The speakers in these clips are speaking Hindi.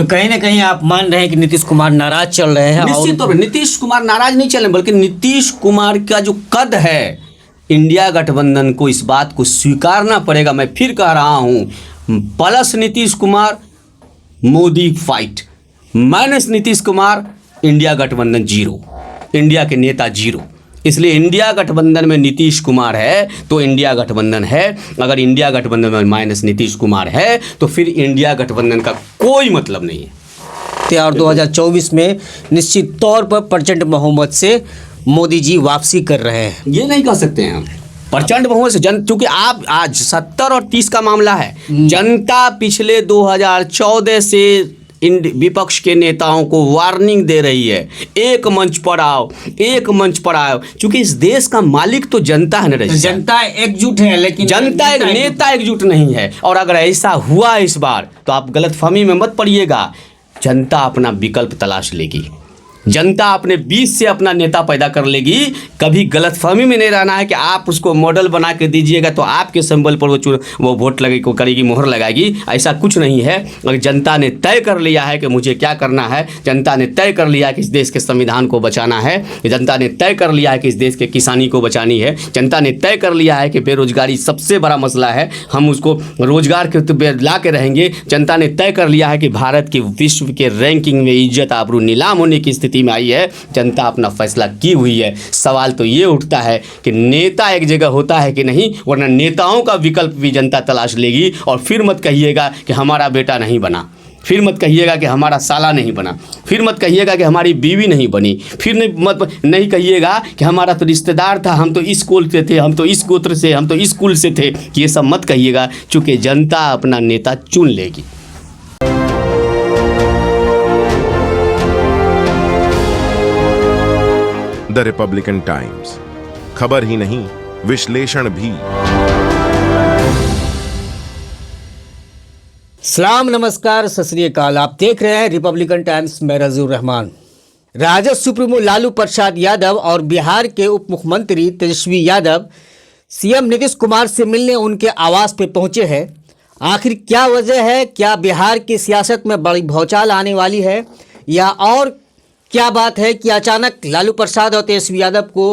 तो कहीं ना कहीं आप मान रहे हैं कि नीतीश कुमार नाराज चल रहे हैं? निश्चित तौर पर नीतीश कुमार नाराज नहीं चल रहे, बल्कि नीतीश कुमार का जो कद है, इंडिया गठबंधन को इस बात को स्वीकारना पड़ेगा। मैं फिर कह रहा हूँ, plus Nitish Kumar Modi fight, minus Nitish Kumar India गठबंधन जीरो, इंडिया के नेता जीरो। इसलिए इंडिया गठबंधन में नीतीश कुमार है तो इंडिया गठबंधन है, अगर इंडिया गठबंधन में माइनस नीतीश कुमार है तो फिर इंडिया गठबंधन का कोई मतलब नहीं है। और 2024 में निश्चित तौर पर प्रचंड बहुमत से मोदी जी वापसी कर रहे हैं। ये नहीं कह सकते हैं हम प्रचंड बहुमत से, क्योंकि आप आज 70 और 30 का मामला है। जनता पिछले 2014 से इन विपक्ष के नेताओं को वार्निंग दे रही है, एक मंच पर आओ, एक मंच पर आओ, क्योंकि इस देश का मालिक तो जनता है ना। जनता एकजुट है, लेकिन जनता नेता एकजुट नहीं है। और अगर ऐसा हुआ इस बार तो आप गलतफहमी में मत पड़िएगा, जनता अपना विकल्प तलाश लेगी, जनता अपने बीच से अपना नेता पैदा कर लेगी। कभी गलतफहमी में नहीं रहना है कि आप उसको मॉडल बना के दीजिएगा तो आपके सिंबल पर वो वोट लगेगी, करेगी, मोहर लगाएगी। ऐसा कुछ नहीं है। अगर जनता ने तय कर लिया है कि मुझे क्या करना है, जनता ने तय कर लिया है कि इस देश के संविधान को बचाना है, जनता ने तय कर लिया है कि इस देश के किसानी को बचानी है, जनता ने तय कर लिया है कि बेरोजगारी सबसे बड़ा मसला है, हम उसको रोजगार के ला के रहेंगे, जनता ने तय कर लिया है कि भारत की विश्व के रैंकिंग में इज्जत आबरू नीलाम होने की स्थिति में आई है, जनता अपना फैसला की हुई है। सवाल तो ये उठता है कि नेता एक जगह होता है कि नहीं, वरना नेताओं का विकल्प भी जनता तलाश लेगी। और फिर मत कहिएगा कि हमारा बेटा नहीं बना, फिर मत कहिएगा कि हमारा साला नहीं बना, फिर मत कहिएगा कि हमारी बीवी नहीं बनी, फिर नहीं कहिएगा कि हमारा तो रिश्तेदार था, हम तो इस कुल से थे, हम तो इस गोत्र से, हम तो इस कुल से थे। ये सब मत कहिएगा, चूँकि जनता अपना नेता चुन लेगी। द रिपब्लिकन टाइम्स, खबर ही नहीं विश्लेषण भी। सलाम, नमस्कार, सत श्री अकाल। आप देख रहे हैं रिपब्लिकन टाइम्स में रजूर रहमान। राजद सुप्रीमो लालू प्रसाद यादव और बिहार के उप मुख्यमंत्री तेजस्वी यादव सीएम नीतीश कुमार से मिलने उनके आवास पे पहुंचे हैं। आखिर क्या वजह है? क्या बिहार की सियासत में बड़ी भौचाल आने वाली है, या और क्या बात है कि अचानक लालू प्रसाद और तेजस्वी यादव को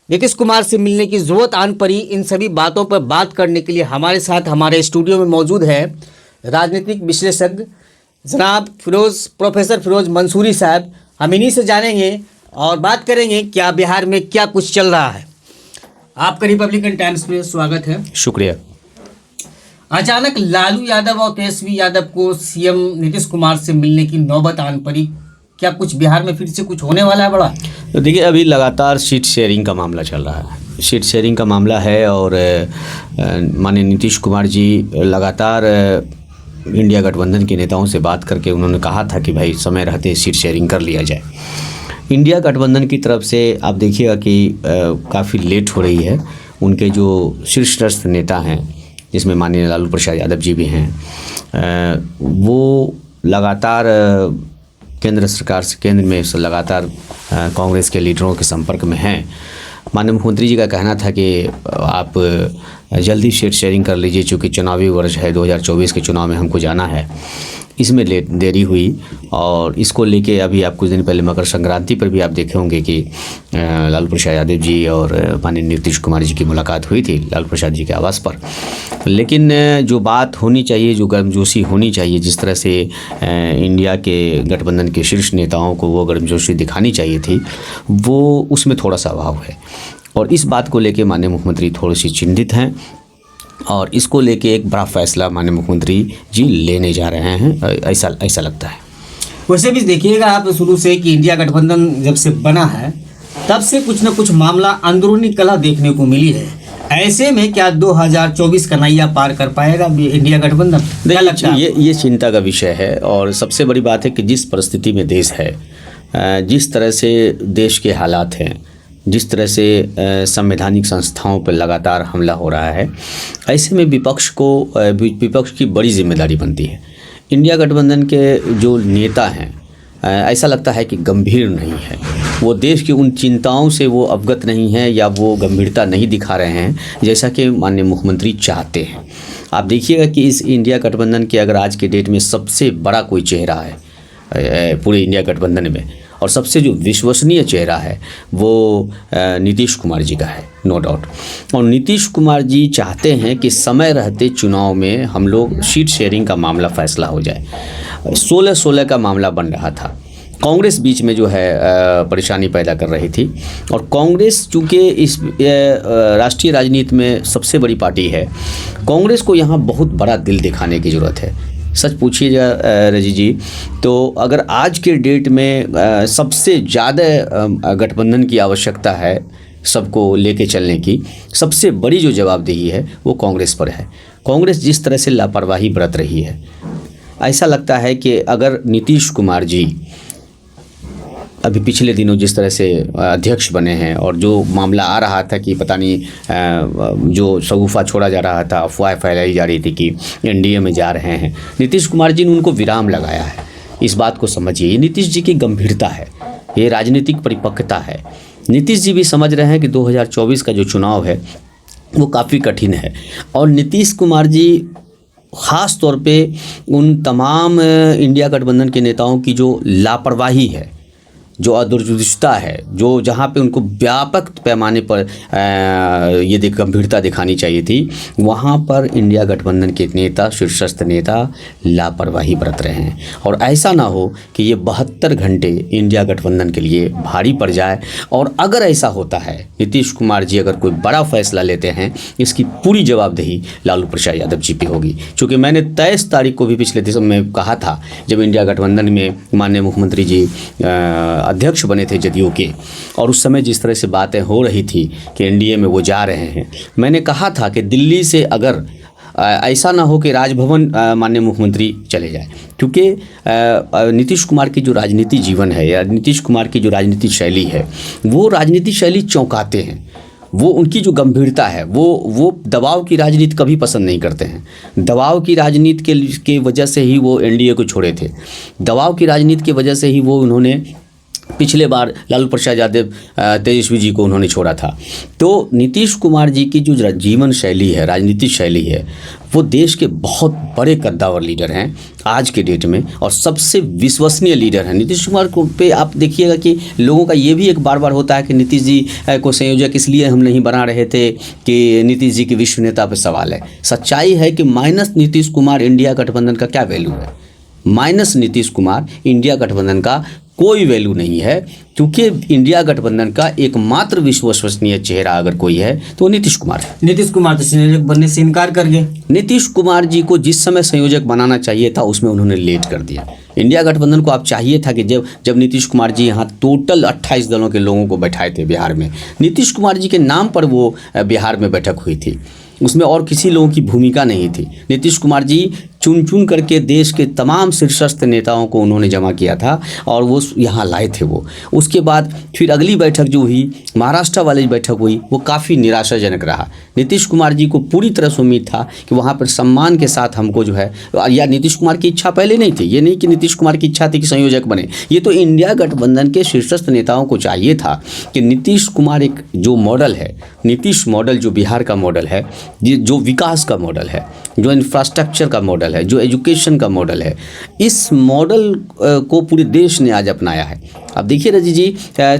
नीतीश कुमार से मिलने की ज़रूरत आन पड़ी? इन सभी बातों पर बात करने के लिए हमारे साथ हमारे स्टूडियो में मौजूद है राजनीतिक विश्लेषक जनाब प्रोफेसर फिरोज मंसूरी साहब। हम इन्हीं से जानेंगे और बात करेंगे क्या बिहार में क्या कुछ चल रहा है। आपका रिपब्लिकन टाइम्स में स्वागत है। शुक्रिया। अचानक लालू यादव और तेजस्वी यादव को सीएम नीतीश कुमार से मिलने की नौबत आन पड़ी, क्या कुछ बिहार में फिर से कुछ होने वाला है बड़ा? तो देखिए, अभी लगातार सीट शेयरिंग का मामला चल रहा है, सीट शेयरिंग का मामला है। और माननीय नीतीश कुमार जी लगातार इंडिया गठबंधन के नेताओं से बात करके उन्होंने कहा था कि भाई समय रहते सीट शेयरिंग कर लिया जाए। इंडिया गठबंधन की तरफ से आप देखिएगा कि काफ़ी लेट हो रही है। उनके जो शीर्षस्थ नेता हैं, जिसमें माननीय लालू प्रसाद यादव जी भी हैं, वो लगातार केंद्र सरकार से, केंद्र में लगातार कांग्रेस के लीडरों के संपर्क में हैं। माननीय मुख्यमंत्री जी का कहना था कि आप जल्दी सीट शेयरिंग कर लीजिए, चूँकि चुनावी वर्ष है, 2024 के चुनाव में हमको जाना है। इसमें देरी हुई और इसको लेके अभी आप कुछ दिन पहले मकर संक्रांति पर भी आप देखे होंगे कि लालू प्रसाद यादव जी और माननीय नीतीश कुमार जी की मुलाकात हुई थी लालू प्रसाद जी के आवास पर। लेकिन जो बात होनी चाहिए, जो गर्मजोशी होनी चाहिए, जिस तरह से इंडिया के गठबंधन के शीर्ष नेताओं को वो गर्मजोशी दिखानी चाहिए थी, वो उसमें थोड़ा सा अभाव है। और इस बात को लेके माननीय मुख्यमंत्री थोड़ी सी चिंतित हैं और इसको लेके एक बड़ा फैसला माननीय मुख्यमंत्री जी लेने जा रहे हैं, ऐसा लगता है। वैसे भी देखिएगा आप शुरू से कि इंडिया गठबंधन जब से बना है तब से कुछ न कुछ मामला अंदरूनी कलह देखने को मिली है। ऐसे में क्या 2024 का नैया पार कर पाएगा इंडिया गठबंधन? क्या लगता है? ये चिंता का विषय है। और सबसे बड़ी बात है कि जिस परिस्थिति में देश है, जिस तरह से देश के हालात हैं, जिस तरह से संवैधानिक संस्थाओं पर लगातार हमला हो रहा है, ऐसे में विपक्ष की बड़ी जिम्मेदारी बनती है। इंडिया गठबंधन के जो नेता हैं, ऐसा लगता है कि गंभीर नहीं है, वो देश की उन चिंताओं से वो अवगत नहीं है या वो गंभीरता नहीं दिखा रहे हैं जैसा कि माननीय मुख्यमंत्री चाहते हैं। आप देखिएगा कि इस इंडिया गठबंधन के अगर आज के डेट में सबसे बड़ा कोई चेहरा है पूरे इंडिया गठबंधन में, और सबसे जो विश्वसनीय चेहरा है वो नीतीश कुमार जी का है, नो डाउट। और नीतीश कुमार जी चाहते हैं कि समय रहते चुनाव में हम लोग सीट शेयरिंग का मामला फैसला हो जाए। 16-16 का मामला बन रहा था, कांग्रेस बीच में जो है परेशानी पैदा कर रही थी, और कांग्रेस चूँकि इस राष्ट्रीय राजनीति में सबसे बड़ी पार्टी है, कांग्रेस को यहाँ बहुत बड़ा दिल दिखाने की ज़रूरत है। सच पूछिएगा रजी जी, तो अगर आज के डेट में सबसे ज़्यादा गठबंधन की आवश्यकता है सबको लेके चलने की, सबसे बड़ी जो जवाबदेही है वो कांग्रेस पर है। कांग्रेस जिस तरह से लापरवाही बरत रही है, ऐसा लगता है कि अगर नीतीश कुमार जी अभी पिछले दिनों जिस तरह से अध्यक्ष बने हैं, और जो मामला आ रहा था कि पता नहीं जो शगुफा छोड़ा जा रहा था, अफवाह फैलाई जा रही थी कि एनडीए में जा रहे हैं, नीतीश कुमार जी ने उनको विराम लगाया है। इस बात को समझिए, ये नीतीश जी की गंभीरता है, ये राजनीतिक परिपक्वता है। नीतीश जी भी समझ रहे हैं कि 2024 का जो चुनाव है वो काफ़ी कठिन है, और नीतीश कुमार जी ख़ास तौर पे उन तमाम इंडिया गठबंधन के नेताओं की जो लापरवाही है, जो अदूरदर्शिता है, जो जहाँ पे उनको व्यापक पैमाने पर ये गंभीरता दिखानी चाहिए थी, वहाँ पर इंडिया गठबंधन के नेता, शीर्षस्थ नेता लापरवाही बरत रहे हैं। और ऐसा ना हो कि ये 72 घंटे इंडिया गठबंधन के लिए भारी पड़ जाए। और अगर ऐसा होता है, नीतीश कुमार जी अगर कोई बड़ा फैसला लेते हैं, इसकी पूरी जवाबदेही लालू प्रसाद यादव जी पे होगी। क्योंकि मैंने 23 तारीख को भी पिछले दिसंबर में कहा था, जब इंडिया गठबंधन में माननीय मुख्यमंत्री जी अध्यक्ष बने थे जदयू के, और उस समय जिस तरह से बातें हो रही थी कि एनडीए में वो जा रहे हैं, मैंने कहा था कि दिल्ली से अगर ऐसा ना हो कि राजभवन माननीय मुख्यमंत्री चले जाए, क्योंकि नीतीश कुमार की जो राजनीति जीवन है या नीतीश कुमार की जो राजनीति शैली है, वो राजनीति शैली चौंकाते हैं। वो उनकी जो गंभीरता है, वो दबाव की राजनीति कभी पसंद नहीं करते हैं। दबाव की राजनीति के वजह से ही वो एनडीए को छोड़े थे, दबाव की राजनीति की वजह से ही वो उन्होंने पिछले बार लालू प्रसाद यादव तेजस्वी जी को उन्होंने छोड़ा था। तो नीतीश कुमार जी की जो जीवन शैली है, राजनीतिक शैली है, वो देश के बहुत बड़े कद्दावर लीडर हैं आज के डेट में, और सबसे विश्वसनीय लीडर हैं। नीतीश कुमार को पे आप देखिएगा कि लोगों का ये भी एक बार होता है कि नीतीश जी को संयोजक इसलिए हम नहीं बना रहे थे कि नीतीश जी की विश्वसनीयता पर सवाल है। सच्चाई है कि माइनस नीतीश कुमार इंडिया गठबंधन का क्या वैल्यू है? माइनस नीतीश कुमार इंडिया गठबंधन का कोई वैल्यू नहीं है, क्योंकि इंडिया गठबंधन का एकमात्र विश्वसनीय चेहरा अगर कोई है तो नीतीश कुमार है। नीतीश कुमार तो संयोजक बनने से इनकार कर गए। नीतीश कुमार जी को जिस समय संयोजक बनाना चाहिए था, उसमें उन्होंने लेट कर दिया। इंडिया गठबंधन को आप चाहिए था कि जब नीतीश कुमार जी यहाँ टोटल 28 दलों के लोगों को बैठाए थे बिहार में, नीतीश कुमार जी के नाम पर वो बिहार में बैठक हुई थी, उसमें और किसी लोगों की भूमिका नहीं थी। नीतीश कुमार जी चुन करके देश के तमाम शीर्षस्थ नेताओं को उन्होंने जमा किया था और वो यहाँ लाए थे। वो उसके बाद फिर अगली बैठक जो हुई, महाराष्ट्र वाली बैठक हुई, वो काफ़ी निराशाजनक रहा। नीतीश कुमार जी को पूरी तरह से उम्मीद था कि वहाँ पर सम्मान के साथ हमको जो है, या नीतीश कुमार की इच्छा पहले नहीं थी, ये नहीं कि नीतीश कुमार की इच्छा थी कि संयोजक बने, ये तो इंडिया गठबंधन के शीर्षस्थ नेताओं को चाहिए था कि नीतीश कुमार एक जो मॉडल है, नीतीश मॉडल जो बिहार का मॉडल है, जो विकास का मॉडल है, जो इंफ्रास्ट्रक्चर का मॉडल है, जो एजुकेशन का मॉडल है, इस मॉडल को पूरे देश ने आज अपनाया है। अब देखिए रजी जी,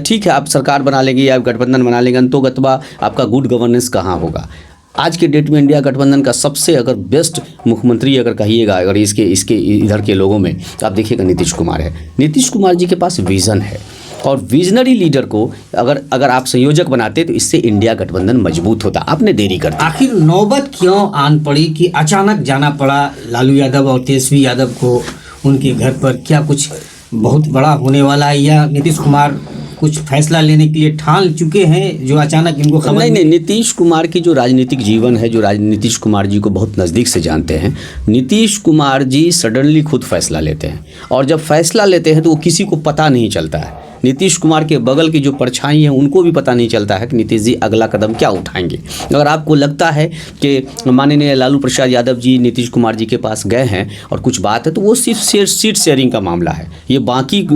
ठीक है आप सरकार बना लेंगे या गठबंधन बना लेंगे, अंतोगतवा आपका गुड गवर्नेंस कहाँ होगा? आज के डेट में इंडिया गठबंधन का सबसे अगर बेस्ट मुख्यमंत्री अगर कहिएगा, अगर इसके इधर के लोगों में, तो आप देखिएगा नीतीश कुमार है। नीतीश कुमार जी के पास विज़न है, और विजनरी लीडर को अगर आप संयोजक बनाते तो इससे इंडिया गठबंधन मजबूत होता। आपने देरी कर दी। आखिर नौबत क्यों आन पड़ी कि अचानक जाना पड़ा लालू यादव और तेजस्वी यादव को उनके घर पर? क्या कुछ बहुत बड़ा होने वाला है, या नीतीश कुमार कुछ फैसला लेने के लिए ठान चुके हैं जो अचानक इनको खबर? नहीं, नीतीश कुमार की जो राजनीतिक जीवन है, जो नीतीश कुमार जी को बहुत नज़दीक से जानते हैं, नीतीश कुमार जी सडनली खुद फैसला लेते हैं, और जब फैसला लेते हैं तो वो किसी को पता नहीं चलता है। नीतीश कुमार के बगल की जो परछाई है उनको भी पता नहीं चलता है कि नीतीश जी अगला कदम क्या उठाएंगे। अगर आपको लगता है कि माननीय लालू प्रसाद यादव जी नीतीश कुमार जी के पास गए हैं और कुछ बात है, तो वो सिर्फ सीट शेयरिंग का मामला है। ये बाकी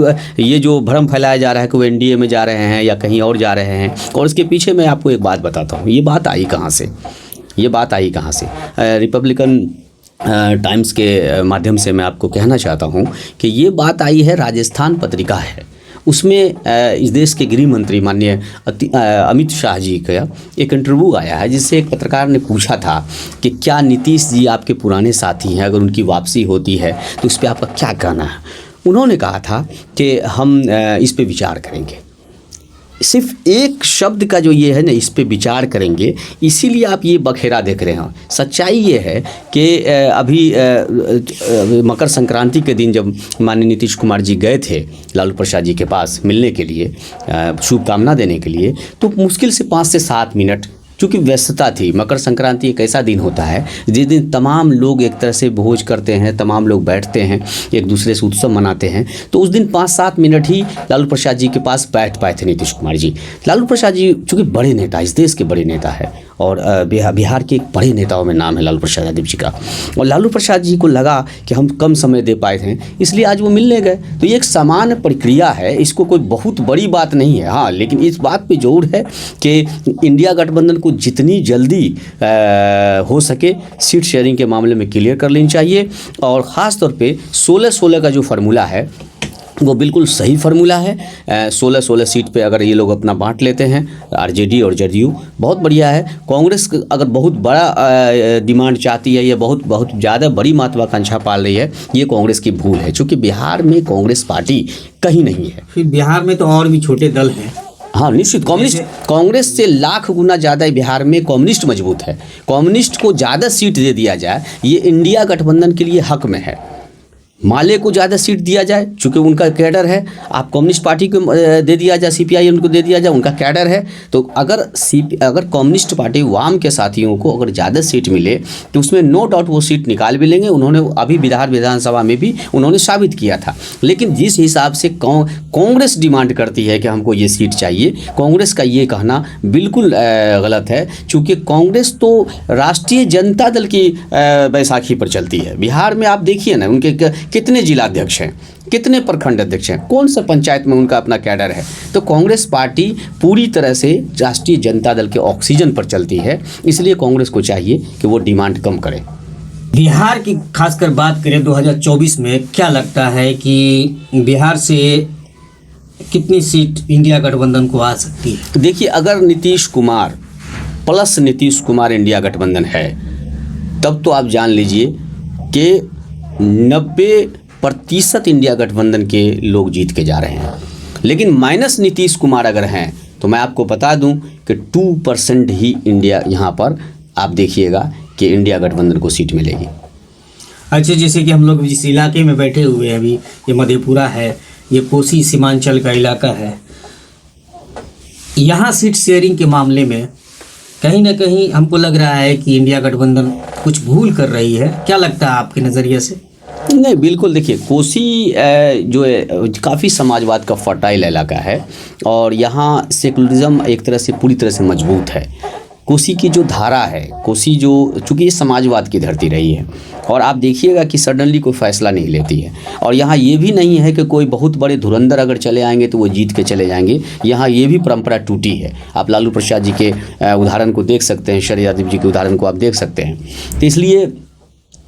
ये जो भ्रम फैलाया जा रहा है कि वो एनडीए में जा रहे हैं या कहीं और जा रहे हैं, और इसके पीछे मैं आपको एक बात बताता हूँ। ये बात आई कहाँ से? ये बात आई कहाँ से? रिपब्लिकन टाइम्स के माध्यम से मैं आपको कहना चाहता हूँ कि ये बात आई है, राजस्थान पत्रिका है, उसमें इस देश के गृह मंत्री माननीय अमित शाह जी का एक इंटरव्यू आया है, जिससे एक पत्रकार ने पूछा था कि क्या नीतीश जी आपके पुराने साथी हैं, अगर उनकी वापसी होती है तो इस पर आपका क्या कहना है? उन्होंने कहा था कि हम इस पे विचार करेंगे। सिर्फ एक शब्द का जो ये है ना, इस पे विचार करेंगे, इसीलिए आप ये बखेरा देख रहे हैं। सच्चाई ये है कि अभी मकर संक्रांति के दिन जब माननीय नीतीश कुमार जी गए थे लालू प्रसाद जी के पास मिलने के लिए, शुभकामना देने के लिए, तो मुश्किल से 5 से 7 मिनट, चूँकि व्यस्तता थी। मकर संक्रांति एक ऐसा दिन होता है जिस दिन तमाम लोग एक तरह से भोज करते हैं, तमाम लोग बैठते हैं, एक दूसरे से उत्सव मनाते हैं। तो उस दिन 5-7 मिनट ही लालू प्रसाद जी के पास बैठ पाए थे नीतीश कुमार जी। लालू प्रसाद जी चूँकि बड़े नेता, इस देश के बड़े नेता है, और बिहार के एक बड़े नेताओं में नाम है लालू प्रसाद यादव जी का। और लालू प्रसाद जी को लगा कि हम कम समय दे पाए थे, इसलिए आज वो मिलने गए। तो ये एक सामान्य प्रक्रिया है, इसको कोई बहुत बड़ी बात नहीं है। हाँ, लेकिन इस बात पे जोर है कि इंडिया गठबंधन को जितनी जल्दी हो सके सीट शेयरिंग के मामले में क्लियर कर लेनी चाहिए। और ख़ास तौर पे 16-16 का जो फार्मूला है वो बिल्कुल सही फार्मूला है। 16-16 सीट पे अगर ये लोग अपना बांट लेते हैं, आरजेडी और जदयू, बहुत बढ़िया है। कांग्रेस अगर बहुत बड़ा डिमांड चाहती है या बहुत ज़्यादा बड़ी महत्वाकांक्षा पाल रही है, ये कांग्रेस की भूल है, क्योंकि बिहार में कांग्रेस पार्टी कहीं नहीं है। फिर बिहार में तो और भी छोटे दल हैं। हाँ, निश्चित कांग्रेस से लाख गुना ज़्यादा बिहार में कम्युनिस्ट मजबूत है। कम्युनिस्ट को ज़्यादा सीट दे दिया जाए, ये इंडिया गठबंधन के लिए हक में है। माले को ज़्यादा सीट दिया जाए, चूँकि उनका कैडर है। आप कम्युनिस्ट पार्टी को दे दिया जाए, CPI उनको दे दिया जाए, उनका कैडर है। तो अगर कम्युनिस्ट पार्टी वाम के साथियों को अगर ज़्यादा सीट मिले तो उसमें नो डाउट वो सीट निकाल भी लेंगे। उन्होंने अभी विधानसभा में भी उन्होंने साबित किया था। लेकिन जिस हिसाब से कांग्रेस डिमांड करती है कि हमको ये सीट चाहिए, कांग्रेस का ये कहना बिल्कुल गलत है, चूँकि कांग्रेस तो राष्ट्रीय जनता दल की बैसाखी पर चलती है। बिहार में आप देखिए ना, उनके कितने जिलाध्यक्ष हैं, कितने प्रखंड अध्यक्ष हैं, कौन सा पंचायत में उनका अपना कैडर है। तो कांग्रेस पार्टी पूरी तरह से राष्ट्रीय जनता दल के ऑक्सीजन पर चलती है, इसलिए कांग्रेस को चाहिए कि वो डिमांड कम करे। बिहार की खासकर बात करें 2024 में, क्या लगता है कि बिहार से कितनी सीट इंडिया गठबंधन को आ सकती है? देखिए, अगर नीतीश कुमार प्लस नीतीश कुमार इंडिया गठबंधन है, तब तो आप जान लीजिए कि 90% इंडिया गठबंधन के लोग जीत के जा रहे हैं। लेकिन माइनस नीतीश कुमार अगर हैं तो मैं आपको बता दूं कि 2% ही इंडिया, यहाँ पर आप देखिएगा कि इंडिया गठबंधन को सीट मिलेगी। अच्छा, जैसे कि हम लोग जिस इलाके में बैठे हुए हैं अभी, ये मधेपुरा है, ये कोसी सीमांचल का इलाका है, यहाँ सीट शेयरिंग के मामले में कहीं ना कहीं हमको लग रहा है कि इंडिया गठबंधन कुछ भूल कर रही है। क्या लगता है आपके नज़रिए से? नहीं, बिल्कुल। देखिए, कोसी जो है काफ़ी समाजवाद का फर्टाइल इलाका है, और यहाँ सेकुलरिज्म एक तरह से पूरी तरह से मजबूत है। कोसी की जो धारा है, कोसी जो, चूँकि ये समाजवाद की धरती रही है, और आप देखिएगा कि सडनली कोई फैसला नहीं लेती है। और यहाँ ये भी नहीं है कि कोई बहुत बड़े धुरंधर अगर चले आएंगे तो वो जीत के चले जाएंगे। यहाँ ये भी परंपरा टूटी है। आप लालू प्रसाद जी के उदाहरण को देख सकते हैं, शरद यादव जी के उदाहरण को आप देख सकते हैं। तो इसलिए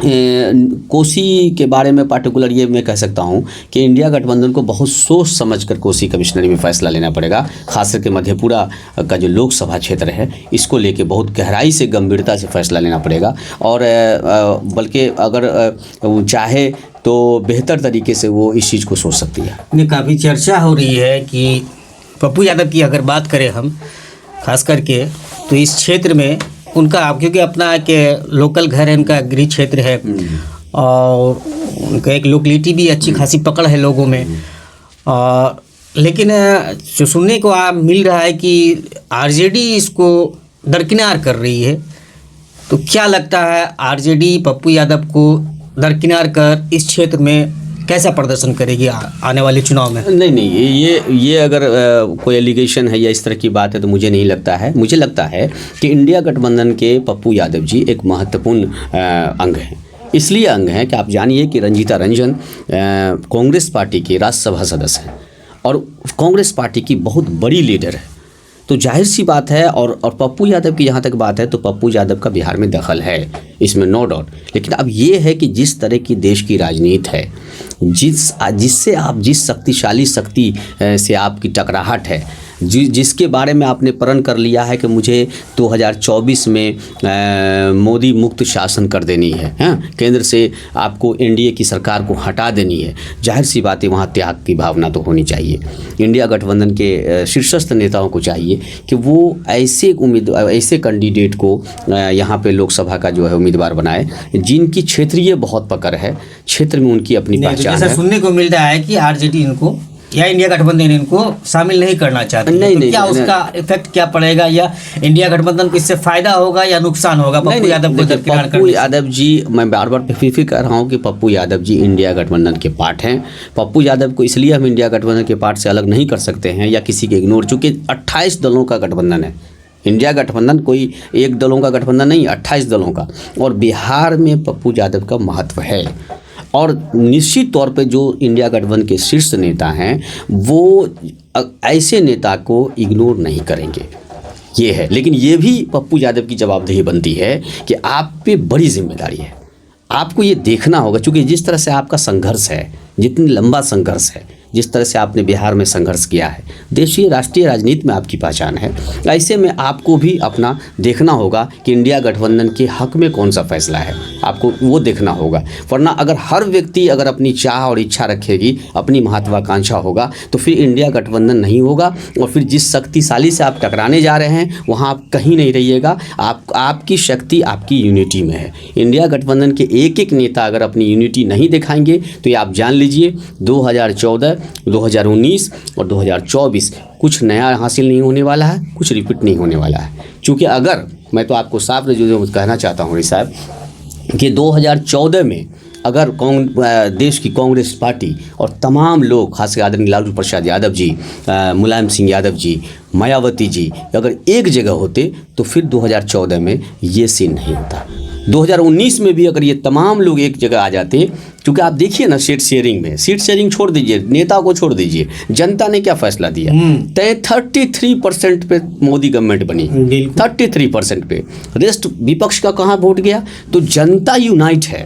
कोसी के बारे में पार्टिकुलर ये मैं कह सकता हूँ कि इंडिया गठबंधन को बहुत सोच समझकर कोसी कमिश्नरी में फैसला लेना पड़ेगा। खास करके मधेपुरा का जो लोकसभा क्षेत्र है, इसको लेके बहुत गहराई से, गंभीरता से फैसला लेना पड़ेगा। और बल्कि अगर वो चाहे तो बेहतर तरीके से वो इस चीज़ को सोच सकती है। काफ़ी चर्चा हो रही है कि पप्पू यादव की अगर बात करें हम खास करके, तो इस क्षेत्र में उनका, क्योंकि अपना के लोकल घर है, उनका गृह क्षेत्र है, और उनका एक लोकलिटी भी अच्छी खासी पकड़ है लोगों में। लेकिन जो सुनने को मिल रहा है कि आरजेडी इसको दरकिनार कर रही है। तो क्या लगता है, आरजेडी पप्पू यादव को दरकिनार कर इस क्षेत्र में कैसा प्रदर्शन करेगी आने वाले चुनाव में? नहीं, ये अगर कोई एलिगेशन है या इस तरह की बात है तो मुझे नहीं लगता है। मुझे लगता है कि इंडिया गठबंधन के पप्पू यादव जी एक महत्वपूर्ण अंग हैं। इसलिए अंग हैं कि आप जानिए कि रंजीता रंजन कांग्रेस पार्टी के राज्यसभा सदस्य हैं और कांग्रेस पार्टी की बहुत बड़ी लीडर है। तो जाहिर सी बात है। और पप्पू यादव की जहाँ तक बात है तो पप्पू यादव का बिहार में दखल है, इसमें नो डाउट। लेकिन अब ये है कि जिस तरह की देश की राजनीति है, जिससे आप जिस शक्तिशाली शक्ति से आपकी टकराहट है, जिसके बारे में आपने प्रण कर लिया है कि मुझे 2024 में मोदी मुक्त शासन कर देनी है, हाँ, केंद्र से आपको एनडीए की सरकार को हटा देनी है, जाहिर सी बात है वहाँ त्याग की भावना तो होनी चाहिए। इंडिया गठबंधन के शीर्षस्थ नेताओं को चाहिए कि वो ऐसे कैंडिडेट को यहाँ पे लोकसभा का जो है उम्मीदवार बनाए जिनकी क्षेत्रीय बहुत पकड़ है, क्षेत्र में उनकी अपनी पहचान है। सुनने को मिल रहा है कि आरजेडी इनको या इंडिया गठबंधन इनको शामिल नहीं करना चाहती है। नहीं, क्या उसका इफेक्ट क्या पड़ेगा, या इंडिया गठबंधन को इससे फायदा होगा या नुकसान होगा पप्पू यादव को दरकिनार करने से? पप्पू यादव जी, मैं बार बार फिर कह रहा हूँ कि पप्पू यादव जी इंडिया गठबंधन के पार्ट हैं। पप्पू यादव को इसलिए हम इंडिया गठबंधन के पार्ट से अलग नहीं कर सकते हैं या किसी के इग्नोर, चूँकि 28 दलों का गठबंधन है। इंडिया गठबंधन कोई एक दलों का गठबंधन नहीं, 28 दलों का। और बिहार में पप्पू यादव का महत्व है और निश्चित तौर पे जो इंडिया गठबंधन के शीर्ष नेता हैं वो ऐसे नेता को इग्नोर नहीं करेंगे, ये है। लेकिन ये भी पप्पू यादव की जवाबदेही बनती है कि आप पे बड़ी जिम्मेदारी है, आपको ये देखना होगा। क्योंकि जिस तरह से आपका संघर्ष है, जितनी लंबा संघर्ष है, जिस तरह से आपने बिहार में संघर्ष किया है, देशीय राष्ट्रीय राजनीति में आपकी पहचान है, ऐसे में आपको भी अपना देखना होगा कि इंडिया गठबंधन के हक में कौन सा फैसला है, आपको वो देखना होगा। वरना अगर हर व्यक्ति अगर अपनी चाह और इच्छा रखेगी, अपनी महत्वाकांक्षा होगा, तो फिर इंडिया गठबंधन नहीं होगा और फिर जिस शक्तिशाली से आप टकराने जा रहे हैं वहाँ आप कहीं नहीं रहिएगा। आपकी शक्ति आपकी यूनिटी में है। इंडिया गठबंधन के एक एक नेता अगर अपनी यूनिटी नहीं दिखाएंगे तो ये आप जान लीजिए 2014, 2019 और 2024 कुछ नया हासिल नहीं होने वाला है, कुछ रिपीट नहीं होने वाला है। क्योंकि अगर मैं तो आपको साफ जो कहना चाहता हूँ साहब कि 2014 में अगर देश की कांग्रेस पार्टी और तमाम लोग, खासकर आदरणीय लालू प्रसाद यादव जी, मुलायम सिंह यादव जी, मायावती जी अगर एक जगह होते तो फिर 2014 में ये सीन नहीं होता। 2019 में भी अगर ये तमाम लोग एक जगह आ जाते, क्योंकि आप देखिए ना सीट शेयरिंग छोड़ दीजिए, नेता को छोड़ दीजिए, जनता ने क्या फैसला दिया? 33% पे मोदी गवर्नमेंट बनी, 33% पे। रेस्ट विपक्ष का कहाँ वोट गया? तो जनता यूनाइट है,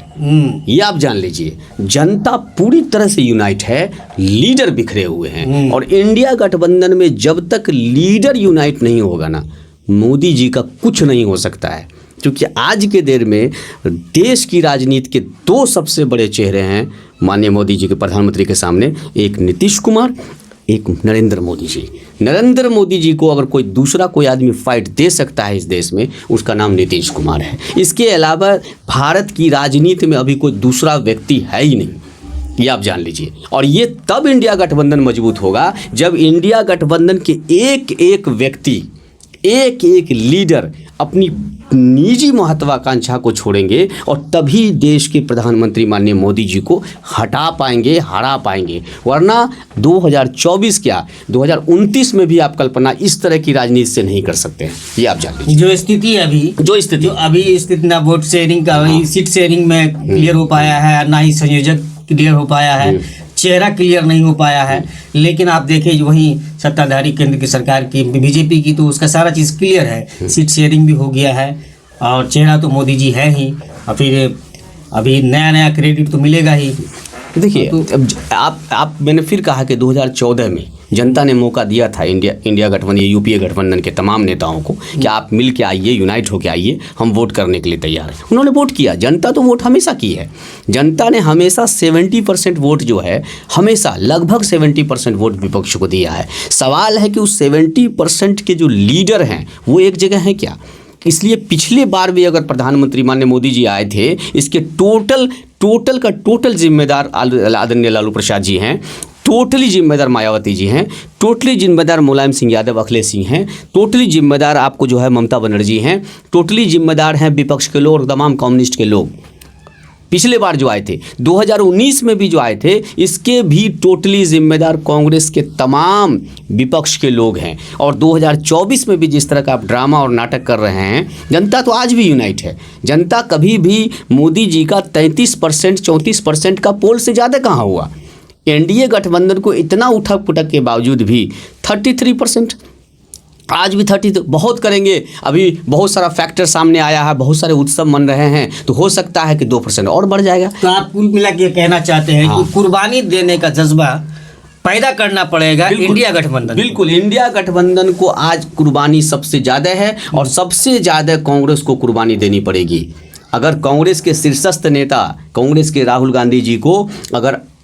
ये आप जान लीजिए। जनता पूरी तरह से यूनाइट है, लीडर बिखरे हुए हैं। और इंडिया गठबंधन में जब तक लीडर यूनाइट नहीं होगा ना, मोदी जी का कुछ नहीं हो सकता है। क्योंकि आज के देर में देश की राजनीति के दो सबसे बड़े चेहरे हैं माननीय मोदी जी के, प्रधानमंत्री के सामने, एक नीतीश कुमार, एक नरेंद्र मोदी जी। नरेंद्र मोदी जी को अगर कोई आदमी फाइट दे सकता है इस देश में, उसका नाम नीतीश कुमार है। इसके अलावा भारत की राजनीति में अभी कोई दूसरा व्यक्ति है ही नहीं, ये आप जान लीजिए। और ये तब इंडिया गठबंधन मजबूत होगा जब इंडिया गठबंधन के एक एक व्यक्ति, एक एक लीडर अपनी निजी महत्वाकांक्षा को छोड़ेंगे और तभी देश के प्रधानमंत्री माननीय मोदी जी को हटा पाएंगे, हरा पाएंगे। वरना 2024 क्या 2029 में भी आप कल्पना इस तरह की राजनीति से नहीं कर सकते हैं, ये आप जान लीजिए। जो स्थिति अभी स्थिति ना वोट शेयरिंग का, सीट शेयरिंग में क्लियर हो पाया है, ना ही संयोजक क्लियर हो पाया है, चेहरा क्लियर नहीं हो पाया है। लेकिन आप देखें वहीं सत्ताधारी केंद्र की सरकार की, बीजेपी की, तो उसका सारा चीज़ क्लियर है, सीट शेयरिंग भी हो गया है और चेहरा तो मोदी जी है ही, और फिर अभी नया क्रेडिट तो मिलेगा ही। देखिए आप मैंने फिर कहा कि 2014 में जनता ने मौका दिया था इंडिया गठबंधन, यूपीए गठबंधन के तमाम नेताओं को कि आप मिल के आइए, यूनाइट होके आइए, हम वोट करने के लिए तैयार हैं। उन्होंने वोट किया, जनता तो वोट हमेशा की है। जनता ने हमेशा 70% वोट जो है, हमेशा लगभग 70% वोट विपक्ष को दिया है। सवाल है कि उस 70% के जो लीडर हैं वो एक जगह हैं क्या? इसलिए पिछले बार भी अगर प्रधानमंत्री माननीय मोदी जी आए थे, इसके टोटल जिम्मेदार आदरणीय लालू प्रसाद जी हैं, टोटली जिम्मेदार मायावती जी हैं, टोटली जिम्मेदार मुलायम सिंह यादव, अखिलेश सिंह हैं, टोटली जिम्मेदार आपको जो है ममता बनर्जी हैं, टोटली जिम्मेदार हैं विपक्ष के लोग और तमाम कम्युनिस्ट के लोग। पिछले बार जो आए थे, 2019 में भी जो आए थे, इसके भी टोटली जिम्मेदार कांग्रेस के तमाम विपक्ष के लोग हैं। और 2024 में भी जिस तरह का आप ड्रामा और नाटक कर रहे हैं, जनता तो आज भी यूनाइट है। जनता कभी भी मोदी जी का 33% 34% का पोल से ज़्यादा कहाँ हुआ? एनडीए गठबंधन को इतना उठक पुटक के बावजूद भी 33%, आज भी 30 तो बहुत करेंगे। अभी बहुत सारा फैक्टर सामने आया है, बहुत सारे उत्सव मन रहे हैं, तो हो सकता है कि 2% और बढ़ जाएगा। तो आप कुल मिला के कहना चाहते हैं हाँ। कि कुर्बानी देने का जज्बा पैदा करना पड़ेगा इंडिया गठबंधन। बिल्कुल, इंडिया गठबंधन को आज कुर्बानी सबसे ज़्यादा है और सबसे ज़्यादा कांग्रेस को कुर्बानी देनी पड़ेगी। अगर कांग्रेस के शीर्षस्थ नेता, कांग्रेस के राहुल गांधी जी को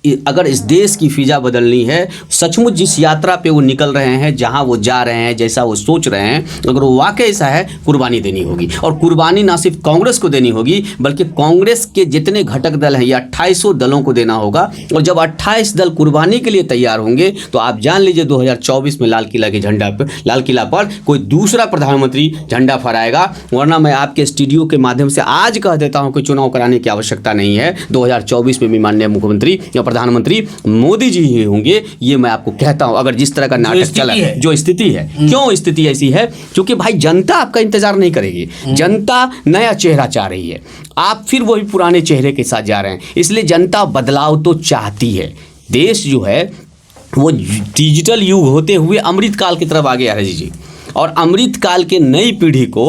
अगर इस देश की फिजा बदलनी है, सचमुच जिस यात्रा पे वो निकल रहे हैं, जहां वो जा रहे हैं, जैसा वो सोच रहे हैं, अगर वो वाकई ऐसा है, कुर्बानी देनी होगी। और कुर्बानी ना सिर्फ कांग्रेस को देनी होगी, बल्कि कांग्रेस के जितने घटक दल हैं, ये 2800 दलों को देना होगा। और जब 28 दल कुर्बानी के लिए तैयार होंगे, तो आप जान लीजिए 2024 में लाल किला पर कोई दूसरा प्रधानमंत्री झंडा फहराएगा। वरना मैं आपके स्टूडियो के माध्यम से आज कह देता हूँ कि चुनाव कराने की आवश्यकता नहीं है। 2024 में भी माननीय मुख्यमंत्री या प्रधानमंत्री मोदी जी ही होंगे, ये मैं आपको कहता हूं। अगर जिस तरह का नाटक चला है, जो स्थिति है, क्यों स्थिति ऐसी है? क्योंकि भाई जनता आपका इंतजार नहीं करेगी, जनता नया चेहरा चाह रही है, आप फिर वही पुराने चेहरे के साथ जा रहे हैं। इसलिए जनता बदलाव तो चाहती है। देश जो है वो डिजिटल युग होते हुए अमृत काल की तरफ आगे आ रहा है जी। और अमृत काल के नई पीढ़ी को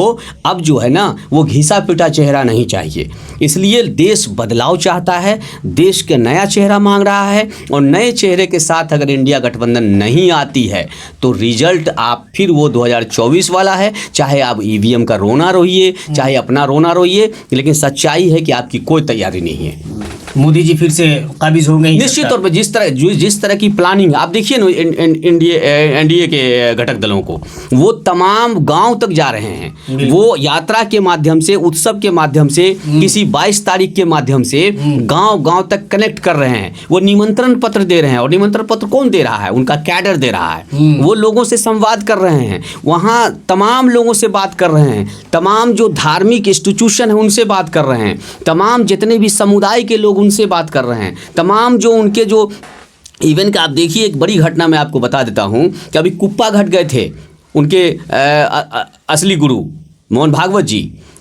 अब जो है ना, वो घिसा पिटा चेहरा नहीं चाहिए। इसलिए देश बदलाव चाहता है, देश के नया चेहरा मांग रहा है। और नए चेहरे के साथ अगर इंडिया गठबंधन नहीं आती है, तो रिजल्ट आप फिर वो 2024 वाला है। चाहे आप ईवीएम का रोना रोइए, चाहे अपना रोना रोइए, लेकिन सच्चाई है कि आपकी कोई तैयारी नहीं है। मोदी जी फिर से काबिज हो गए निश्चित तौर पर। जिस तरह की प्लानिंग आप देखिए ना, एनडीए के घटक दलों को, वो तमाम गांव तक जा रहे हैं। वो यात्रा के माध्यम से, उत्सव के माध्यम से, किसी 22 तारीख के माध्यम से गांव गांव तक कनेक्ट कर रहे हैं। वो निमंत्रण पत्र दे रहे हैं। और निमंत्रण पत्र कौन दे रहा है? उनका कैडर दे रहा है। वो लोगों से संवाद कर रहे हैं, वहाँ तमाम लोगों से बात कर रहे हैं, तमाम जो धार्मिक इंस्टीट्यूशन है उनसे बात कर रहे हैं, तमाम जितने भी समुदाय के लोग उनसे बात कर रहे हैं, तमाम जो उनके जो इवन का आप देखिए, एक बड़ी घटना मैं आपको बता देता हूं कि अभी कुप्पा घाट गए थे उनके असली गुरु मोहन भागवत जी,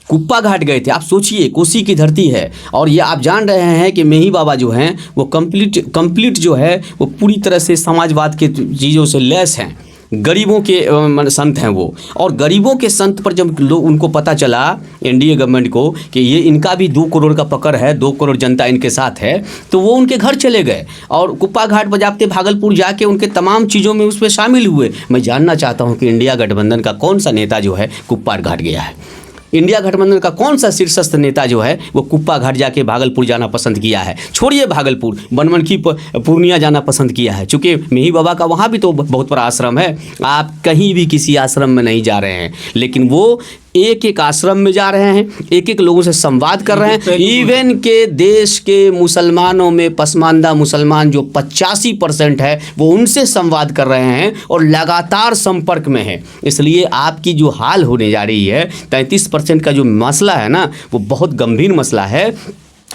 कुप्पा घाट गए थे। आप सोचिए, कोसी की धरती है, और ये आप जान रहे हैं कि मेही बाबा जो हैं वो कंप्लीट जो है वो पूरी तरह से समाजवाद के चीज़ों से लैस हैं। गरीबों के संत हैं वो। और गरीबों के संत पर जब लोग, उनको पता चला एनडीए गवर्नमेंट को कि ये इनका भी 2 करोड़ का पकड़ है, 2 करोड़ जनता इनके साथ है, तो वो उनके घर चले गए और कुप्पा घाट बजाते भागलपुर जाके उनके तमाम चीज़ों में उस पर शामिल हुए। मैं जानना चाहता हूँ कि इंडिया गठबंधन का कौन सा नेता जो है कुप्पा घाट गया है? इंडिया गठबंधन का कौन सा शीर्षस्थ नेता जो है वो कुप्पा घाट जाके भागलपुर जाना पसंद किया है? छोड़िए भागलपुर, बनमनखी पूर्णिया जाना पसंद किया है। चूँकि मेही बाबा का वहाँ भी तो बहुत बड़ा आश्रम है। आप कहीं भी किसी आश्रम में नहीं जा रहे हैं, लेकिन वो एक एक आश्रम में जा रहे हैं, एक एक लोगों से संवाद कर रहे हैं। इवन के देश के मुसलमानों में पसमानदा मुसलमान जो 85% है, वो उनसे संवाद कर रहे हैं और लगातार संपर्क में है। इसलिए आपकी जो हाल होने जा रही है, 33% का जो मसला है ना, वो बहुत गंभीर मसला है।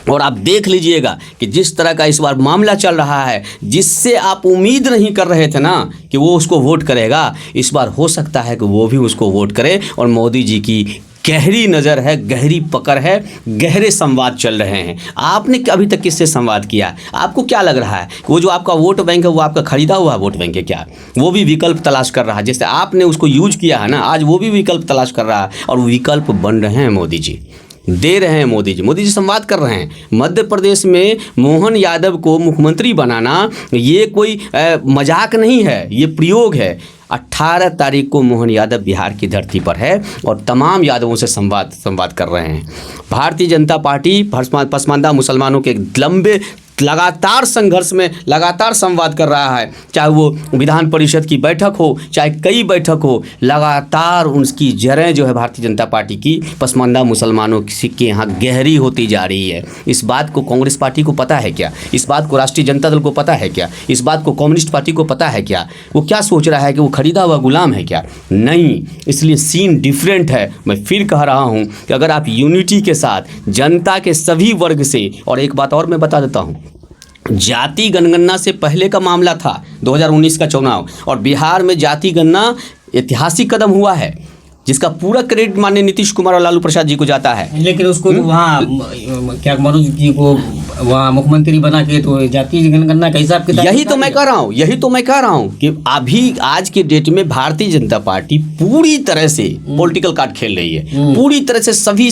और आप देख लीजिएगा कि जिस तरह का इस बार मामला चल रहा है, जिससे आप उम्मीद नहीं कर रहे थे ना कि वो उसको वोट करेगा, इस बार हो सकता है कि वो भी उसको वोट करे। और मोदी जी की गहरी नज़र है, गहरी पकड़ है, गहरे संवाद चल रहे हैं। आपने अभी तक किससे संवाद किया? आपको क्या लग रहा है? वो जो आपका वोट बैंक है, वो आपका खरीदा हुआ वोट बैंक है क्या? वो भी विकल्प तलाश कर रहा है। जैसे आपने उसको यूज किया है ना, आज वो भी विकल्प तलाश कर रहा है। और विकल्प बन रहे हैं, मोदी जी दे रहे हैं। मोदी जी संवाद कर रहे हैं। मध्य प्रदेश में मोहन यादव को मुख्यमंत्री बनाना ये कोई मजाक नहीं है, ये प्रयोग है। 18 तारीख को मोहन यादव बिहार की धरती पर है और तमाम यादवों से संवाद कर रहे हैं। भारतीय जनता पार्टी पसमानदा मुसलमानों के लंबे लगातार संघर्ष में लगातार संवाद कर रहा है। चाहे वो विधान परिषद की बैठक हो, चाहे कई बैठक हो, लगातार उसकी जड़ें जो है भारतीय जनता पार्टी की पसमानदा मुसलमानों के यहाँ गहरी होती जा रही है। इस बात को कांग्रेस पार्टी को पता है क्या? इस बात को राष्ट्रीय जनता दल को पता है क्या? इस बात को कम्युनिस्ट पार्टी को पता है क्या? वो क्या सोच रहा है कि वो खरीदा हुआ गुलाम है क्या? नहीं। इसलिए सीन डिफरेंट है। मैं फिर कह रहा हूँ कि अगर आप यूनिटी के साथ जनता के सभी वर्ग से, और एक बात और मैं बता देता हूँ, जाति जनगणना से पहले का मामला था 2019 का चुनाव, और बिहार में जाति गणना ऐतिहासिक कदम हुआ है। जिसका पूरा क्रेडिट माननीय नीतीश कुमार और लालू प्रसाद जी को जाता है। लेकिन उसको तो वहाँ क्या मनोज जी को वहाँ मुख्यमंत्री बना के तो जाति जनगणना का हिसाब किताब यही तो मैं कह रहा हूँ कि अभी आज के डेट में भारतीय जनता पार्टी पूरी तरह से पॉलिटिकल कार्ड खेल रही है। पूरी तरह से सभी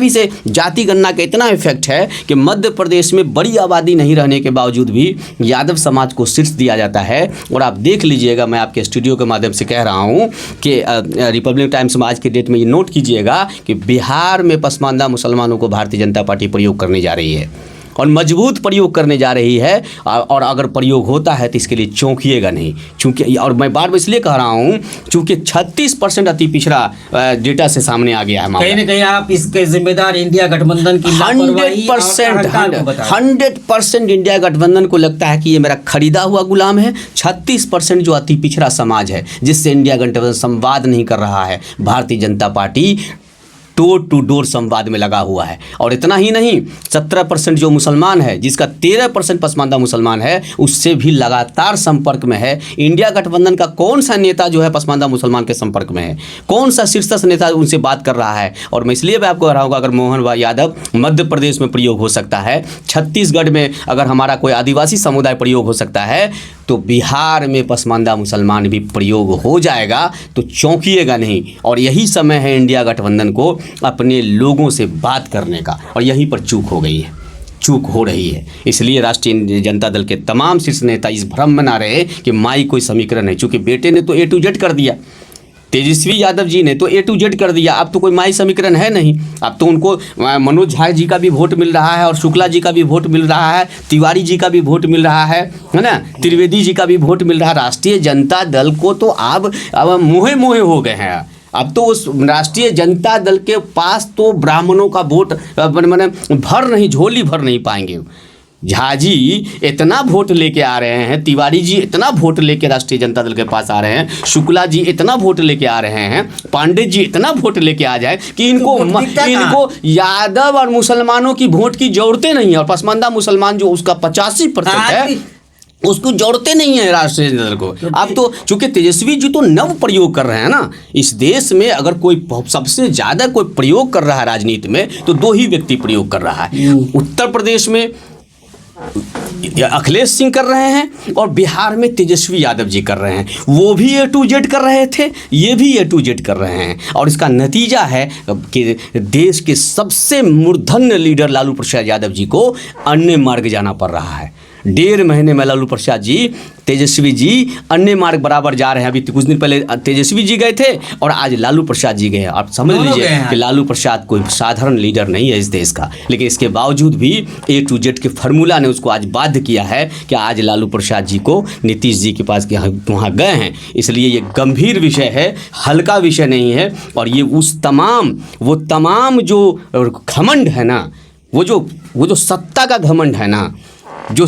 से जाति गणना का इतना इफेक्ट है कि मध्य प्रदेश में बड़ी आबादी नहीं रहने के बावजूद भी यादव समाज को शीर्ष दिया जाता है। और आप देख लीजिएगा, मैं आपके स्टूडियो के माध्यम से कह रहा हूँ कि रिपब्लिक टाइम्स में आज के डेट में ये नोट कीजिएगा कि बिहार में पसमानदा मुसलमानों को भारतीय जनता पार्टी प्रयोग करने जा रही है और मजबूत प्रयोग करने जा रही है। और अगर प्रयोग होता है तो इसके लिए चौंकिएगा नहीं, चूँकि और मैं बार बार इसलिए कह रहा हूँ चूँकि 36% अति पिछड़ा डेटा से सामने आ गया है मामला। कहीं ना कहीं आप इसके जिम्मेदार इंडिया गठबंधन की 100% इंडिया गठबंधन को लगता है कि ये मेरा खरीदा हुआ गुलाम है। 36% जो अति पिछड़ा समाज है जिससे इंडिया गठबंधन संवाद नहीं कर रहा है, Bharatiya Janata party door to door संवाद में लगा हुआ है। और इतना ही नहीं, 17% जो मुसलमान है जिसका 13% पसमानदा मुसलमान है उससे भी लगातार संपर्क में है। इंडिया गठबंधन का कौन सा नेता जो है पसमानदा मुसलमान के संपर्क में है, कौन सा शीर्षस्थ नेता उनसे बात कर रहा है। और मैं इसलिए भी आपको कह रहा हूँ अगर मोहन भाई यादव मध्य प्रदेश में प्रयोग हो सकता है, छत्तीसगढ़ में अगर हमारा कोई आदिवासी समुदाय प्रयोग हो सकता है, तो बिहार में पसमानदा मुसलमान भी प्रयोग हो जाएगा। तो चौंकिएगा नहीं। और यही समय है इंडिया गठबंधन को अपने लोगों से बात करने का, और यहीं पर चूक हो रही है। इसलिए राष्ट्रीय जनता दल के तमाम शीर्ष नेता इस भ्रम में ना रहे कि माई कोई समीकरण है, चूँकि बेटे ने तो A to Z कर दिया, तेजस्वी यादव जी ने तो A to Z कर दिया। अब तो कोई माई समीकरण है नहीं। अब तो उनको मनोज झा जी का भी वोट मिल रहा है और शुक्ला जी का भी वोट मिल रहा है, तिवारी जी का भी वोट मिल रहा है ना, त्रिवेदी जी का भी वोट मिल रहा है। राष्ट्रीय जनता दल को तो अब मोहे हो गए हैं। अब तो उस राष्ट्रीय जनता दल के पास तो ब्राह्मणों का वोट झोली भर नहीं पाएंगे। झा जी इतना वोट लेके आ रहे हैं, तिवारी जी इतना वोट लेके राष्ट्रीय जनता दल के पास आ रहे हैं, शुक्ला जी इतना वोट लेके आ रहे हैं, पांडे जी इतना वोट लेके आ जाए कि इनको यादव और मुसलमानों की वोट की जरूरतें नहीं है। और पसमानदा मुसलमान जो उसका 85% है उसको जोड़ते नहीं है राष्ट्रीय जनता दल को। अब तो चूंकि तेजस्वी जी तो नव प्रयोग कर रहे हैं ना, इस देश में अगर कोई सबसे ज़्यादा कोई प्रयोग कर रहा है राजनीति में तो 2 ही व्यक्ति प्रयोग कर रहा है। उत्तर प्रदेश में अखिलेश सिंह कर रहे हैं और बिहार में तेजस्वी यादव जी कर रहे हैं। वो भी A to Z कर रहे थे, ये भी A to Z कर रहे हैं। और इसका नतीजा है कि देश के सबसे मूर्धन्य लीडर लालू प्रसाद यादव जी को अन्य मार्ग जाना पड़ रहा है। 1.5 महीने में लालू प्रसाद जी, तेजस्वी जी अन्य मार्ग बराबर जा रहे हैं। अभी कुछ दिन पहले तेजस्वी जी गए थे और आज लालू प्रसाद जी गए। आप समझ लीजिए कि लालू प्रसाद कोई साधारण लीडर नहीं है इस देश का। लेकिन इसके बावजूद भी A to Z के फार्मूला ने उसको आज बाध्य किया है कि आज लालू प्रसाद जी को नीतीश जी के पास वहाँ गए हैं। इसलिए ये गंभीर विषय है, हल्का विषय नहीं है। और ये वो तमाम जो घमंड है ना, वो जो सत्ता का घमंड है ना, जो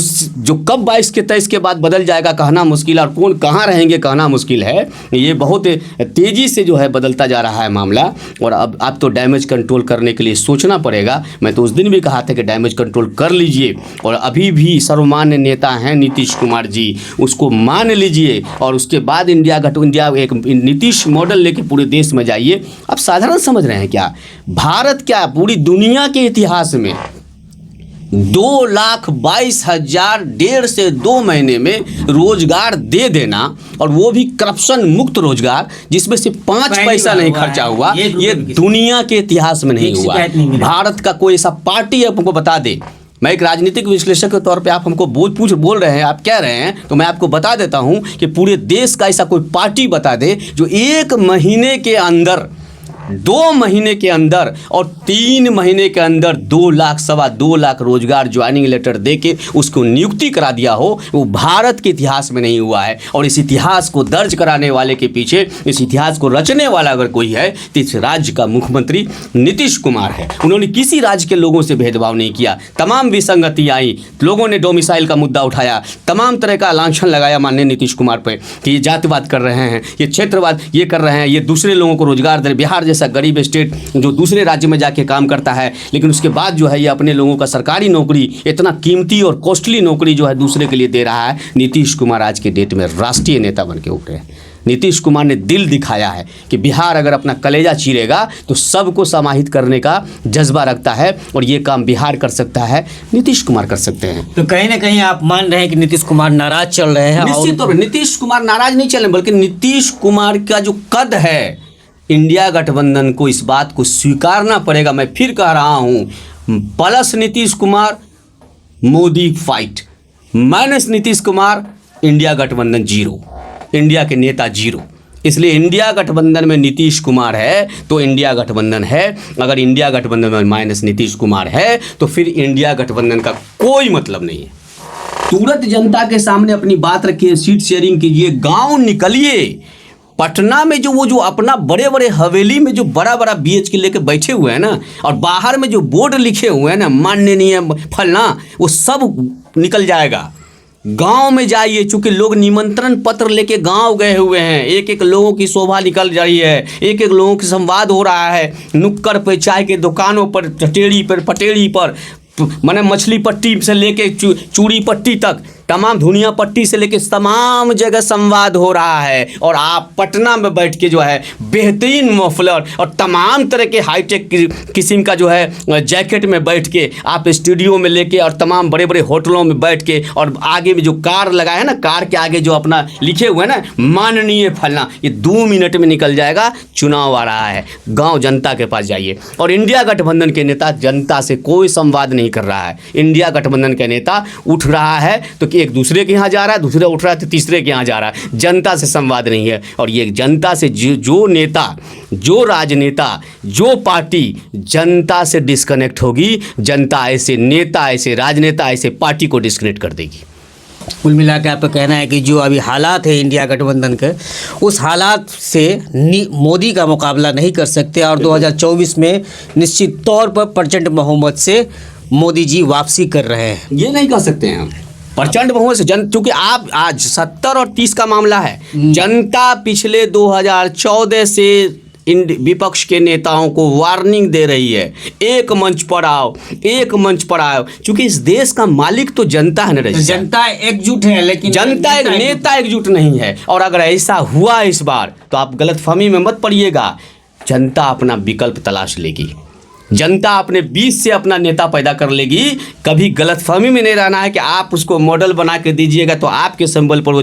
कब 22 के 23 के बाद बदल जाएगा कहना मुश्किल, और कौन कहाँ रहेंगे कहना मुश्किल है। ये बहुत तेज़ी से जो है बदलता जा रहा है मामला। और अब तो डैमेज कंट्रोल करने के लिए सोचना पड़ेगा। मैं तो उस दिन भी कहा था कि डैमेज कंट्रोल कर लीजिए, और अभी भी सर्वमान्य नेता हैं नीतीश कुमार जी, उसको मान लीजिए। और उसके बाद इंडिया एक नीतीश मॉडल लेके पूरे देश में जाइए। आप साधारण समझ रहे हैं क्या? भारत क्या पूरी दुनिया के इतिहास में 2,22,000 1.5 से 2 महीने में रोजगार दे देना, और वो भी करप्शन मुक्त रोजगार जिसमें से 5 पैसा नहीं खर्चा हुआ, ये दुनिया के इतिहास में नहीं हुआ। भारत का कोई ऐसा पार्टी आपको बता दे। मैं एक राजनीतिक विश्लेषक के तौर पे आप हमको बोल रहे हैं, आप कह रहे हैं, तो मैं आपको बता देता हूं कि पूरे देश का ऐसा कोई पार्टी बता दे जो 1 महीने के अंदर, 2 महीने के अंदर और 3 महीने के अंदर 2 लाख, 2.25 लाख रोजगार ज्वाइनिंग लेटर देके उसको नियुक्ति करा दिया हो। वो भारत के इतिहास में नहीं हुआ है। और इस इतिहास को दर्ज कराने वाले के पीछे, इस इतिहास को रचने वाला अगर कोई है तो इस राज्य का मुख्यमंत्री नीतीश कुमार है। उन्होंने किसी राज्य के लोगों से भेदभाव नहीं किया। तमाम विसंगति आई, लोगों ने डोमिसाइल का मुद्दा उठाया, तमाम तरह का लांछन लगाया माननीय नीतीश कुमार पर कि ये जातिवाद कर रहे हैं, ये क्षेत्रवाद ये कर रहे हैं, ये दूसरे लोगों को रोजगार दे। बिहार जैसा गरीब स्टेट जो दूसरे राज्य में जाके काम करता है, लेकिन उसके बाद जो है ये अपने लोगों का सरकारी नौकरी, इतना कीमती और कॉस्टली नौकरी जो है दूसरे के लिए दे रहा है। नीतीश कुमार आज के डेट में राष्ट्रीय नेता बन के उभरे हैं। नीतीश कुमार ने दिल दिखाया है कि बिहार अगर अपना कलेजा चीरेगा तो सबको समाहित करने का जज्बा रखता है और ये काम बिहार कर सकता है, नीतीश कुमार कर सकते हैं। तो कहीं ना कहीं आप मान रहे हैं कि नीतीश कुमार नाराज चल रहे हैं? निश्चित तौर पर नीतीश कुमार नाराज नहीं चल रहे, बल्कि नीतीश कुमार का जो कद है, इंडिया गठबंधन को इस बात को स्वीकारना पड़ेगा। मैं फिर कह रहा हूँ, plus Nitish Kumar Modi fight, minus Nitish Kumar India गठबंधन जीरो, इंडिया के नेता जीरो। इसलिए इंडिया गठबंधन में नीतीश कुमार है तो इंडिया गठबंधन है, अगर इंडिया गठबंधन में माइनस नीतीश कुमार है तो फिर इंडिया गठबंधन का कोई मतलब नहीं है। तुरंत जनता के सामने अपनी बात रखिए, सीट शेयरिंग कीजिए, गांव निकलिए। पटना में जो अपना बड़े बड़े हवेली में जो बड़ा बड़ा BHK लेके बैठे हुए हैं ना, और बाहर में जो बोर्ड लिखे हुए हैं ना, माननीय फलना, वो सब निकल जाएगा। गांव में जाइए, चूंकि लोग निमंत्रण पत्र लेके गांव गए हुए हैं, एक एक लोगों की शोभा निकल रही है, एक एक लोगों की संवाद हो रहा है, नुक्कड़ पे, चाय के दुकानों पर, टटेड़ी पर, पटेड़ी पर, माने मछली पट्टी से लेके चूड़ी पट्टी तक, तमाम धुनिया पट्टी से लेके तमाम जगह संवाद हो रहा है। और आप पटना में बैठ के जो है बेहतरीन मफलर और तमाम तरह के हाईटेक किस्म का जो है जैकेट में बैठ के आप स्टूडियो में लेके और तमाम बड़े बड़े होटलों में बैठ के, और आगे में जो कार लगाया है ना, कार के आगे जो अपना लिखे हुए हैं ना, माननीय फलना, ये 2 मिनट में निकल जाएगा। चुनाव आ रहा है, गाँव जनता के पास जाइए। और इंडिया गठबंधन के नेता जनता से कोई संवाद नहीं कर रहा है। इंडिया गठबंधन का नेता उठ रहा है तो एक दूसरे के यहाँ जा रहा है, दूसरा उठ रहा है तो तीसरे के यहाँ जा रहा है। जनता से संवाद नहीं है। और ये जनता से जो नेता, जो राजनेता, जो पार्टी जनता से डिस्कनेक्ट होगी, जनता ऐसे नेता, ऐसे राजनेता, ऐसे पार्टी को डिस्कनेक्ट कर देगी। कुल मिला के आपका कहना है कि जो अभी हालात है इंडिया गठबंधन के, उस हालात से मोदी का मुकाबला नहीं कर सकते और 2024 में निश्चित तौर पर प्रचंड बहुमत से मोदी जी वापसी कर रहे हैं। ये नहीं कह सकते हैं हम प्रचंड बहुमत से, क्योंकि आप आज 70 और 30 का मामला है। जनता पिछले 2014 से इन विपक्ष के नेताओं को वार्निंग दे रही है, एक मंच पर आओ, एक मंच पर आओ, क्योंकि इस देश का मालिक तो जनता है ना। जनता एकजुट है, लेकिन जनता नेता एकजुट नहीं है। और अगर ऐसा हुआ इस बार तो आप गलतफहमी में मत पड़िएगा, जनता अपना विकल्प तलाश लेगी, जनता अपने बीच से अपना नेता पैदा कर लेगी। कभी गलतफहमी में नहीं रहना है कि आप उसको मॉडल बना के दीजिएगा तो आपके सिंबल पर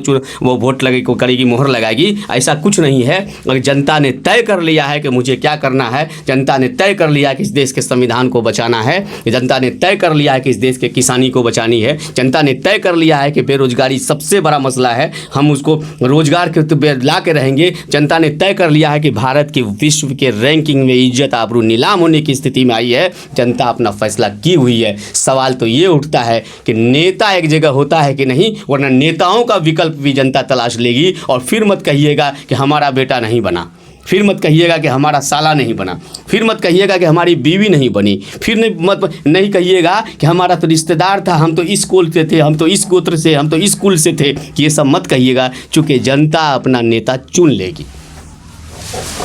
वो वोट लगेगी, करेगी, मोहर लगाएगी। ऐसा कुछ नहीं है। अगर जनता ने तय कर लिया है कि मुझे क्या करना है, जनता ने तय कर लिया है कि इस देश के संविधान को बचाना है, जनता ने तय कर लिया है कि इस देश के किसानी को बचानी है, जनता ने तय कर लिया है कि बेरोजगारी सबसे बड़ा मसला है, हम उसको रोजगार के ला के रहेंगे। जनता ने तय कर लिया है कि भारत की विश्व के रैंकिंग में इज्जत आबरू नीलाम होने की स्थिति में आई है। जनता अपना फैसला की हुई है। सवाल तो ये उठता है कि नेता एक जगह होता है कि नहीं, वरना नेताओं का विकल्प भी जनता तलाश लेगी। और फिर मत कहिएगा कि हमारा बेटा नहीं बना, फिर मत कहिएगा कि हमारा साला नहीं बना, फिर मत कहिएगा कि हमारी बीवी नहीं बनी, फिर नहीं कहिएगा कि हमारा तो रिश्तेदार था, हम तो इस कुल से थे, हम तो इस गोत्र से, हम तो इस कुल से थे। ये सब मत कहिएगा, चूँकि जनता अपना नेता चुन लेगी।